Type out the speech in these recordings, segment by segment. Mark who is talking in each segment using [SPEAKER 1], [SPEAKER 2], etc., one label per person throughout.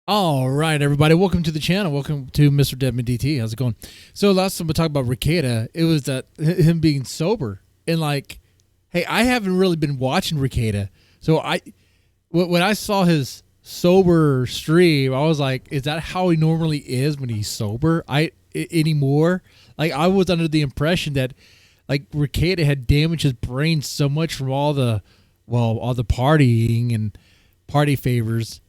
[SPEAKER 1] All right, everybody. Welcome to the channel. Welcome to Mr. Deadman DT. How's it going? So last time we talked about Rekieta, it was that him being sober. And like, hey, I haven't really been watching Rekieta. So when I saw his sober stream, I was like, is that how he normally is when he's sober? Anymore? Like, I was under the impression that like Rekieta had damaged his brain so much from all the partying and party favors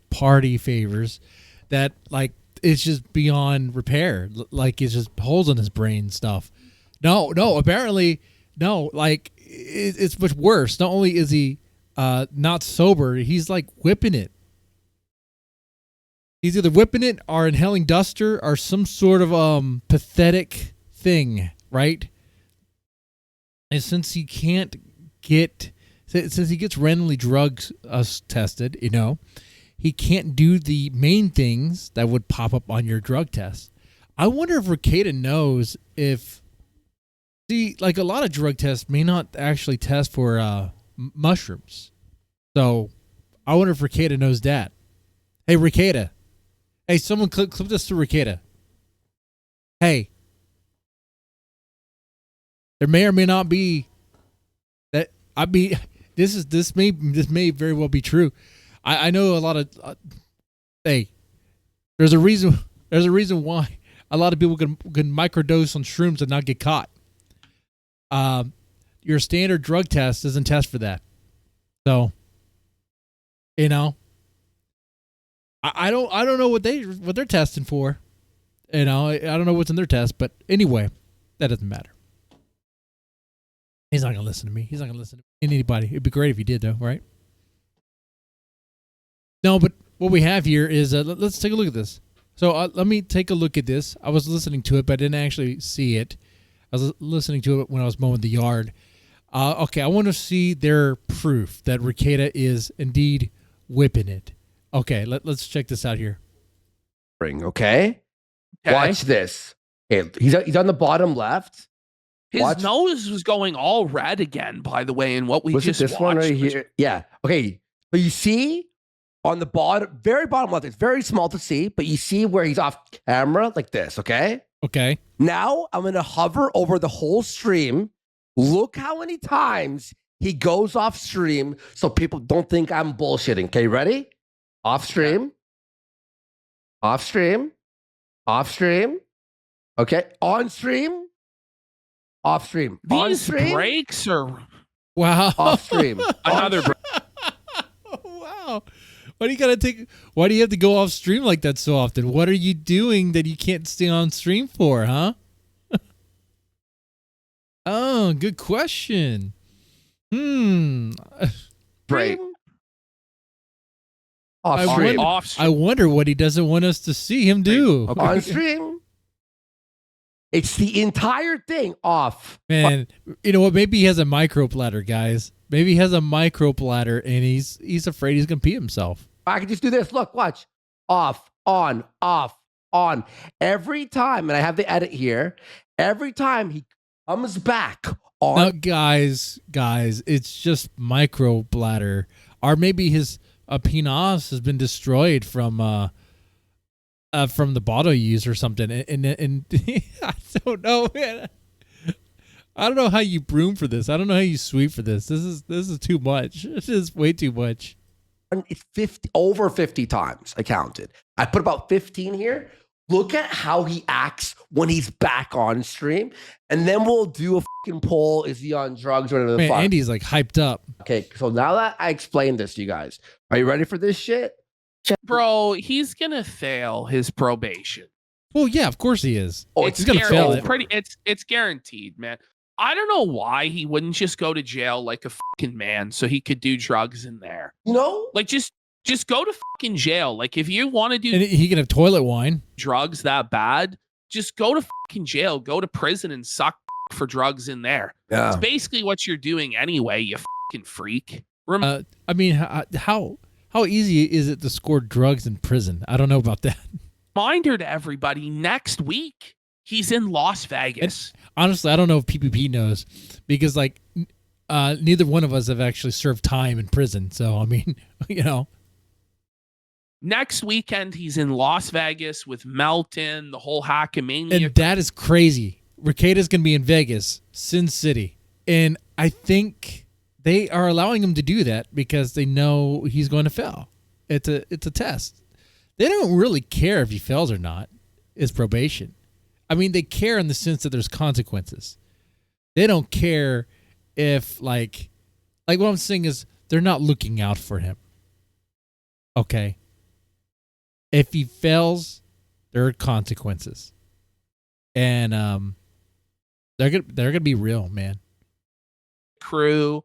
[SPEAKER 1] that like it's just beyond repair. Like it's just holes in his brain and stuff. No, apparently no. Like it's much worse. Not only is he not sober, he's like whipping it. He's either whipping it or inhaling duster or some sort of pathetic thing, right? And since he gets randomly drugs tested, he can't do the main things that would pop up on your drug test. I wonder if Rekieta knows like a lot of drug tests may not actually test for mushrooms. So I wonder if Rekieta knows that. Hey, Rekieta. Hey, someone clip this to Rekieta. Hey. There may or may not be that. This may very well be true. I know a lot of. Hey, there's a reason why a lot of people can microdose on shrooms and not get caught. Your standard drug test doesn't test for that. So, I don't know what they're testing for. I don't know what's in their test, but anyway, that doesn't matter. He's not gonna listen to me. He's not gonna listen to anybody. It'd be great if he did, though, right? No, but what we have here is let's take a look at this. So let me take a look at this. I was listening to it, but I didn't actually see it. I was listening to it when I was mowing the yard. Okay, I want to see their proof that Rekieta is indeed whipping it. Okay, let's check this out here.
[SPEAKER 2] Okay. Watch this. Okay, he's on the bottom left.
[SPEAKER 3] His nose was going all red again, by the way, in what we just watched.
[SPEAKER 2] One right here? Yeah. Okay. But you see on the bottom, very bottom left, it's very small to see, but you see where he's off camera like this, okay?
[SPEAKER 1] Okay.
[SPEAKER 2] Now I'm going to hover over the whole stream. Look how many times he goes off stream so people don't think I'm bullshitting. Okay, ready? Off stream. Off stream. Off stream. Okay. On stream. Off stream.
[SPEAKER 3] These breaks are
[SPEAKER 2] off stream.
[SPEAKER 3] Another break.
[SPEAKER 1] Wow. Why do you have to go off stream like that so often? What are you doing that you can't stay on stream for, huh? Oh, good question.
[SPEAKER 2] Break.
[SPEAKER 1] Off stream. I wonder what he doesn't want us to see him do.
[SPEAKER 2] On stream. It's the entire thing off.
[SPEAKER 1] Man, you know what? Maybe he has a MicroBladder, guys. Maybe he has a MicroBladder, and he's afraid he's going to pee himself.
[SPEAKER 2] I can just do this. Look, watch. Off, on, off, on. Every time, and I have the edit here, every time he comes back on.
[SPEAKER 1] Now, guys, it's just MicroBladder. Or maybe his penis has been destroyed from the bottle use or something, and I don't know, man. I don't know how you broom for this. I don't know how you sweep for this. This is too much. This is way too much.
[SPEAKER 2] It's over 50 times. I counted. I put about 15 here. Look at how he acts when he's back on stream, and then we'll do a fucking poll. Is he on drugs or whatever the fuck?
[SPEAKER 1] Andy's like hyped up.
[SPEAKER 2] Okay, so now that I explained this to you guys, are you ready for this shit?
[SPEAKER 3] Bro, he's gonna fail his probation.
[SPEAKER 1] Well, yeah, of course he is.
[SPEAKER 2] Oh,
[SPEAKER 1] he's gonna fail it.
[SPEAKER 3] It's guaranteed, man. I don't know why he wouldn't just go to jail like a fucking man so he could do drugs in there.
[SPEAKER 2] No,
[SPEAKER 3] like just go to fucking jail. Like if you want to do,
[SPEAKER 1] and he can have toilet wine,
[SPEAKER 3] drugs that bad, just go to fucking jail. Go to prison and suck for drugs in there.
[SPEAKER 2] Yeah.
[SPEAKER 3] It's basically what you're doing anyway. You fucking freak.
[SPEAKER 1] I mean, how easy is it to score drugs in prison? I don't know about that.
[SPEAKER 3] Reminder to everybody, next week, he's in Las Vegas.
[SPEAKER 1] And honestly, I don't know if PPP knows because, like, neither one of us have actually served time in prison. So, I mean,
[SPEAKER 3] Next weekend, he's in Las Vegas with Melton, the whole Hackamania.
[SPEAKER 1] And that is crazy. Rekieta's going to be in Vegas, Sin City. And I think they are allowing him to do that because they know he's going to fail. It's a test. They don't really care if he fails or not. It's probation. I mean, they care in the sense that there's consequences. They don't care if, like what I'm saying is they're not looking out for him. Okay? If he fails, there are consequences. And they're gonna be real, man.
[SPEAKER 3] Crew,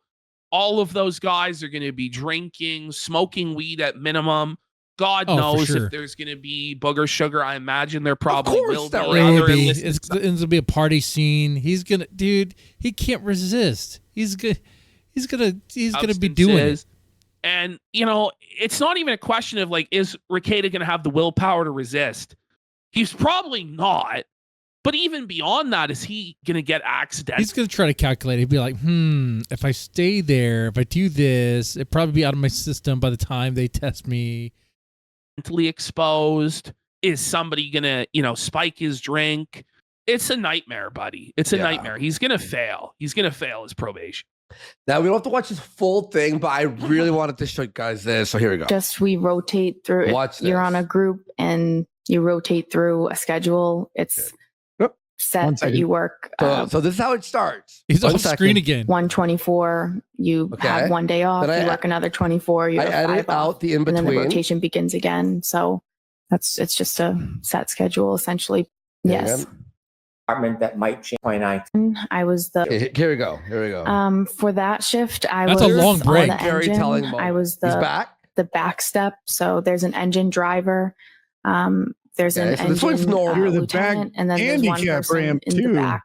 [SPEAKER 3] all of those guys are going to be drinking, smoking weed at minimum. God knows
[SPEAKER 1] sure.
[SPEAKER 3] if there's going to be booger sugar. I imagine there probably will be.
[SPEAKER 1] It's going to be a party scene. He's gonna, dude. He can't resist. He's gonna be doing it.
[SPEAKER 3] And you know, it's not even a question of like, is Rekieta going to have the willpower to resist? He's probably not. But even beyond that, is he going to get accidental?
[SPEAKER 1] He's going to try to calculate. He'd be like, if I stay there, if I do this, it'd probably be out of my system by the time they test me.
[SPEAKER 3] Mentally exposed? Is somebody going to, spike his drink? It's a nightmare, buddy. It's a nightmare. He's going to fail. He's going to fail his probation.
[SPEAKER 2] Now, we don't have to watch this full thing, but I really wanted to show you guys this. So here we go.
[SPEAKER 4] We rotate through.
[SPEAKER 2] Watch this.
[SPEAKER 4] You're on a group and you rotate through a schedule. It's set that you work.
[SPEAKER 2] So this is how it starts.
[SPEAKER 1] He's on screen again.
[SPEAKER 4] 124. You have one day off. You work another 24. You have 5
[SPEAKER 2] out the in between,
[SPEAKER 4] and then the rotation begins again. So it's just a set schedule essentially. Yes.
[SPEAKER 5] Department that might change 29.
[SPEAKER 4] I was the.
[SPEAKER 2] Here we go.
[SPEAKER 4] For that shift,
[SPEAKER 1] That's a long break.
[SPEAKER 2] Very telling moment.
[SPEAKER 4] I was the back step. So there's an engine driver. There's an engine lieutenant, and then there's one person in the back.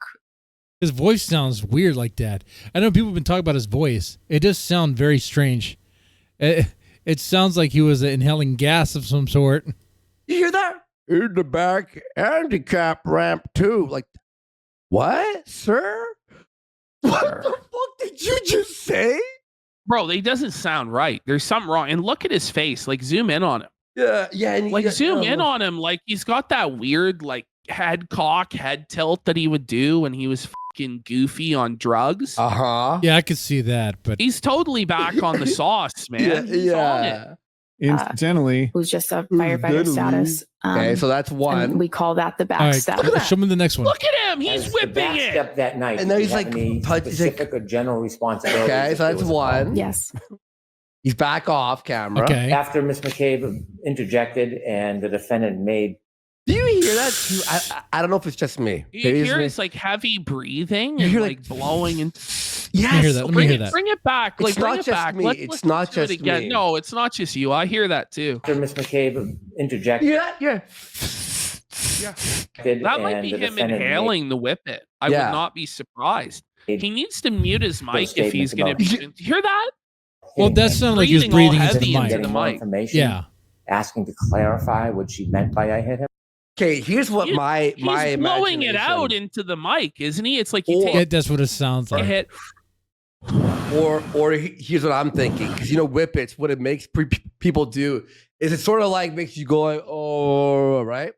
[SPEAKER 1] His voice sounds weird like that. I know people have been talking about his voice. It does sound very strange. It sounds like he was inhaling gas of some sort.
[SPEAKER 2] You hear that? In the back handicap ramp too. Like, what, sir? What the fuck did you just say?
[SPEAKER 3] Bro, he doesn't sound right. There's something wrong. And look at his face. Like, zoom in on him.
[SPEAKER 2] Yeah. And
[SPEAKER 3] like, zoom in on him. Like, he's got that weird, like, head tilt that he would do when he was fucking goofy on drugs.
[SPEAKER 1] Yeah, I could see that, but
[SPEAKER 3] he's totally back on the sauce, man.
[SPEAKER 2] Yeah.
[SPEAKER 6] Incidentally,
[SPEAKER 4] who's just a firefighter status.
[SPEAKER 2] Okay, so that's one.
[SPEAKER 4] We call that the back step.
[SPEAKER 1] Show me the next one.
[SPEAKER 3] Look at him. He's whipping it.
[SPEAKER 5] Step that night.
[SPEAKER 2] And then he's like,
[SPEAKER 5] specific or general responsibility.
[SPEAKER 2] Okay, so that's one.
[SPEAKER 4] Yes.
[SPEAKER 2] He's back off camera.
[SPEAKER 1] Okay.
[SPEAKER 5] After Ms. McCabe interjected and the defendant made.
[SPEAKER 2] Do you hear that too? I don't know if it's just me.
[SPEAKER 3] You hear it's like heavy breathing and like blowing and
[SPEAKER 2] yes.
[SPEAKER 1] Let me hear that.
[SPEAKER 3] Bring it back. Like,
[SPEAKER 2] it's not just me. It's not just
[SPEAKER 3] again.
[SPEAKER 2] me.
[SPEAKER 3] No, it's not just you. I hear that too.
[SPEAKER 5] After Ms. McCabe interjected.
[SPEAKER 2] Yeah.
[SPEAKER 3] That might be him inhaling the whippet. I would not be surprised. He needs to mute his mic if he's going to be. Hear that?
[SPEAKER 1] Well, that sounded like he was breathing into the mic.
[SPEAKER 5] Information,
[SPEAKER 1] yeah.
[SPEAKER 5] Asking to clarify what she meant by I hit him.
[SPEAKER 2] Okay, here's what my
[SPEAKER 3] he's blowing it out into the mic, isn't he? It's like you take
[SPEAKER 1] that's what it sounds like.
[SPEAKER 3] Hit.
[SPEAKER 2] Or here's what I'm thinking, because whippets, what it makes people do is it sort of like makes you go like, oh, right.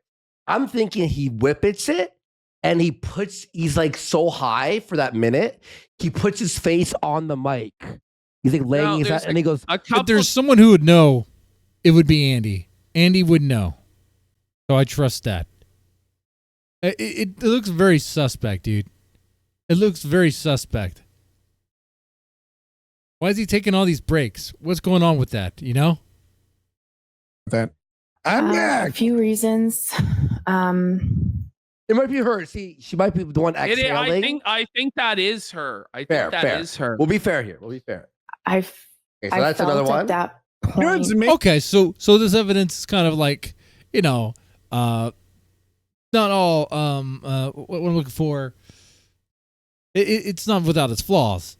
[SPEAKER 2] I'm thinking he whippets it and he's like so high for that minute, he puts his face on the mic. He's like laying his head, and he goes.
[SPEAKER 1] If there's someone who would know, it would be Andy. Andy would know. So I trust that. It looks very suspect, dude. It looks very suspect. Why is he taking all these breaks? What's going on with that?
[SPEAKER 6] That I'm back.
[SPEAKER 4] A few reasons.
[SPEAKER 2] It might be her. See, she might be the one exhaling.
[SPEAKER 3] I think that is her. I think that is her.
[SPEAKER 2] We'll be fair here.
[SPEAKER 4] I
[SPEAKER 2] that's another one.
[SPEAKER 4] That point.
[SPEAKER 1] Okay, so this evidence is kind of like, not all what I'm looking for. It's not without its flaws,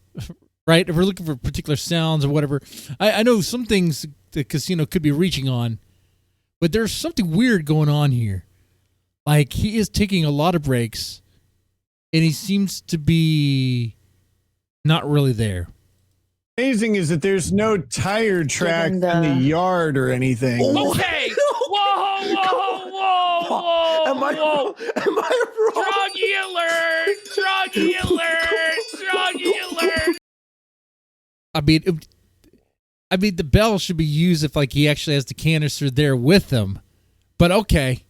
[SPEAKER 1] right? If we're looking for particular sounds or whatever, I know some things the casino could be reaching on, but there's something weird going on here. Like, he is taking a lot of breaks, and he seems to be not really there.
[SPEAKER 6] Amazing is that there's no tire track in the yard or anything.
[SPEAKER 3] Okay, whoa.
[SPEAKER 2] Am I wrong?
[SPEAKER 3] Druggy alert! Druggy alert! Druggy alert!
[SPEAKER 1] I mean, the bell should be used if like he actually has the canister there with him. But okay.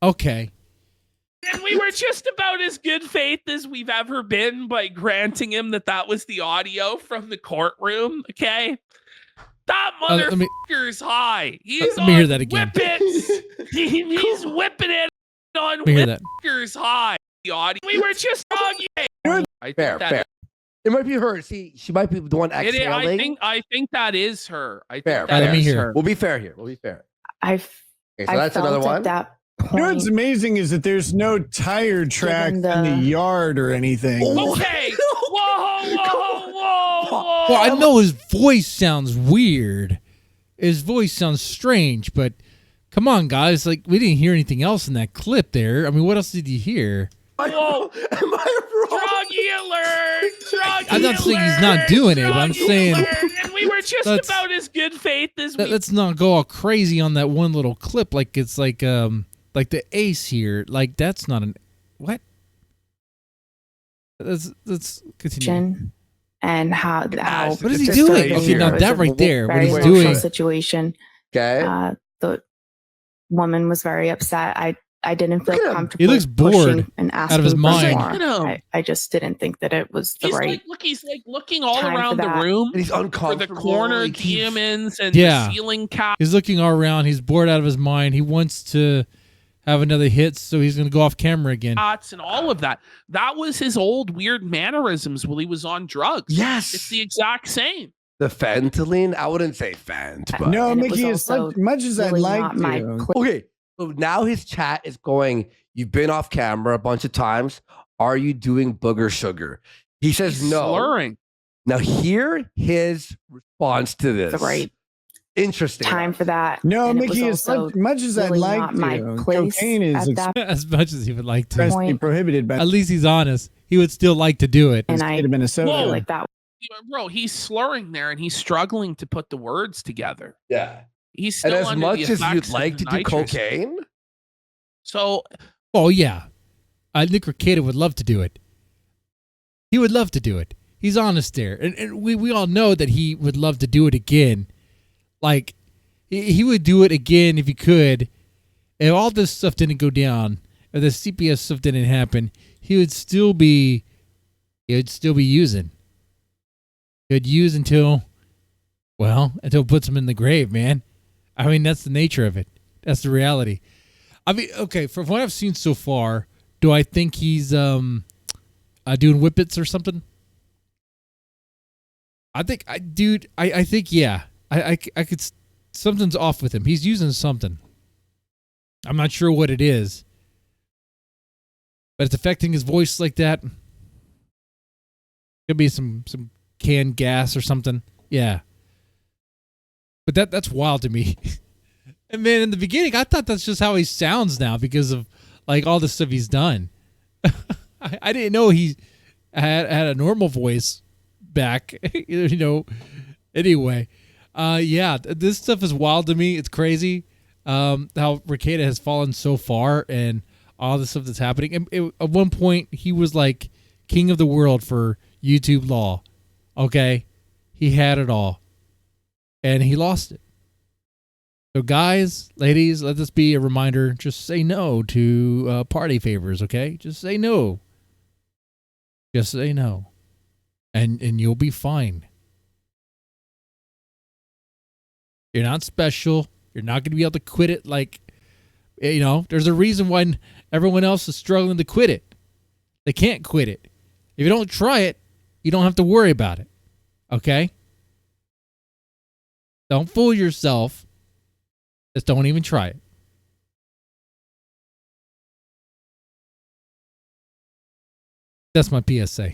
[SPEAKER 3] And we were just about as good faith as we've ever been by granting him that was the audio from the courtroom. Okay, that motherfucker's high. He's
[SPEAKER 1] let me hear that again.
[SPEAKER 3] Whippets. He's whipping it on whippers high. The audio. We were just wrong.
[SPEAKER 2] Fair. It might be her. See, she might be the one exhaling.
[SPEAKER 3] I think that is her.
[SPEAKER 2] Fair.
[SPEAKER 1] Let me hear.
[SPEAKER 2] We'll be fair here.
[SPEAKER 4] I
[SPEAKER 2] that's
[SPEAKER 4] felt
[SPEAKER 2] another one.
[SPEAKER 4] At that point,
[SPEAKER 6] You know what's amazing is that there's no tire track in the yard or anything.
[SPEAKER 3] Okay. Whoa.
[SPEAKER 1] Well, I know his voice sounds weird. His voice sounds strange, but come on, guys. Like, we didn't hear anything else in that clip there. I mean, what else did you hear?
[SPEAKER 3] Whoa.
[SPEAKER 2] Am I wrong?
[SPEAKER 3] Druggy alert! Druggy
[SPEAKER 1] I'm not saying he's not doing it, but I'm saying...
[SPEAKER 3] And we were just about as good faith as we...
[SPEAKER 1] Let's not go all crazy on that one little clip like it's like the ace here. Like, that's not an... What? Let's continue.
[SPEAKER 4] And how
[SPEAKER 1] what is he doing? Okay, now that right there, what he's doing...
[SPEAKER 4] situation.
[SPEAKER 2] Okay.
[SPEAKER 4] The woman was very upset. I didn't feel comfortable.
[SPEAKER 1] He looks bored
[SPEAKER 4] and asking
[SPEAKER 1] out of his
[SPEAKER 4] for
[SPEAKER 1] mind.
[SPEAKER 4] more. I just didn't think that it was the right.
[SPEAKER 3] He's looking all around the room.
[SPEAKER 2] And he's uncomfortable.
[SPEAKER 3] For the corner demons and the ceiling cap.
[SPEAKER 1] He's looking all around. He's bored out of his mind. He wants to have another hit, so he's going to go off camera again.
[SPEAKER 3] And all of that. That was his old weird mannerisms while he was on drugs.
[SPEAKER 2] Yes.
[SPEAKER 3] It's the exact same.
[SPEAKER 2] The fentanyl? I wouldn't say fent. But.
[SPEAKER 6] No, Mickey, as much as I'd like to.
[SPEAKER 2] Okay. So now his chat is going, you've been off camera a bunch of times. Are you doing booger sugar? He says
[SPEAKER 3] He's
[SPEAKER 2] no.
[SPEAKER 3] Slurring.
[SPEAKER 2] Now hear his response to this.
[SPEAKER 4] The right
[SPEAKER 2] interesting
[SPEAKER 4] time for that.
[SPEAKER 6] No, Mickey, as much as I'd like to. Cocaine is
[SPEAKER 1] as much as he would like to.
[SPEAKER 6] Prohibited, but
[SPEAKER 1] at least he's honest. He would still like to do it.
[SPEAKER 4] And I
[SPEAKER 6] have been a soda
[SPEAKER 4] like that.
[SPEAKER 3] Bro, he's slurring there and he's struggling to put the words together.
[SPEAKER 2] Yeah.
[SPEAKER 3] He's still
[SPEAKER 2] and as
[SPEAKER 3] under
[SPEAKER 2] much
[SPEAKER 3] the
[SPEAKER 2] as you'd
[SPEAKER 3] effects
[SPEAKER 2] like
[SPEAKER 3] of
[SPEAKER 2] to do cocaine.
[SPEAKER 3] So,
[SPEAKER 1] oh yeah, Nick Rekieta would love to do it. He would love to do it. He's honest there, and we all know that he would love to do it again. Like he would do it again if he could. If all this stuff didn't go down, if the CPS stuff didn't happen, he would still be using. He would use until it puts him in the grave, man. I mean, that's the nature of it. That's the reality. I mean, okay, from what I've seen so far, do I think he's doing whippets or something? I think, I think, yeah. I could, something's off with him. He's using something. I'm not sure what it is. But it's affecting his voice like that. Could be some canned gas or something. Yeah. But that's wild to me. And man, in the beginning, I thought that's just how he sounds now because of like all the stuff he's done. I didn't know he had a normal voice back. Anyway, yeah, this stuff is wild to me. It's crazy how Rekieta has fallen so far and all the stuff that's happening. And at one point, he was like king of the world for YouTube law. Okay, he had it all. And he lost it. So guys, ladies, let this be a reminder. Just say no to party favors, okay? Just say no. Just say no. And you'll be fine. You're not special. You're not going to be able to quit it like, there's a reason why everyone else is struggling to quit it. They can't quit it. If you don't try it, you don't have to worry about it. Okay? Don't fool yourself. Just don't even try it. That's my PSA.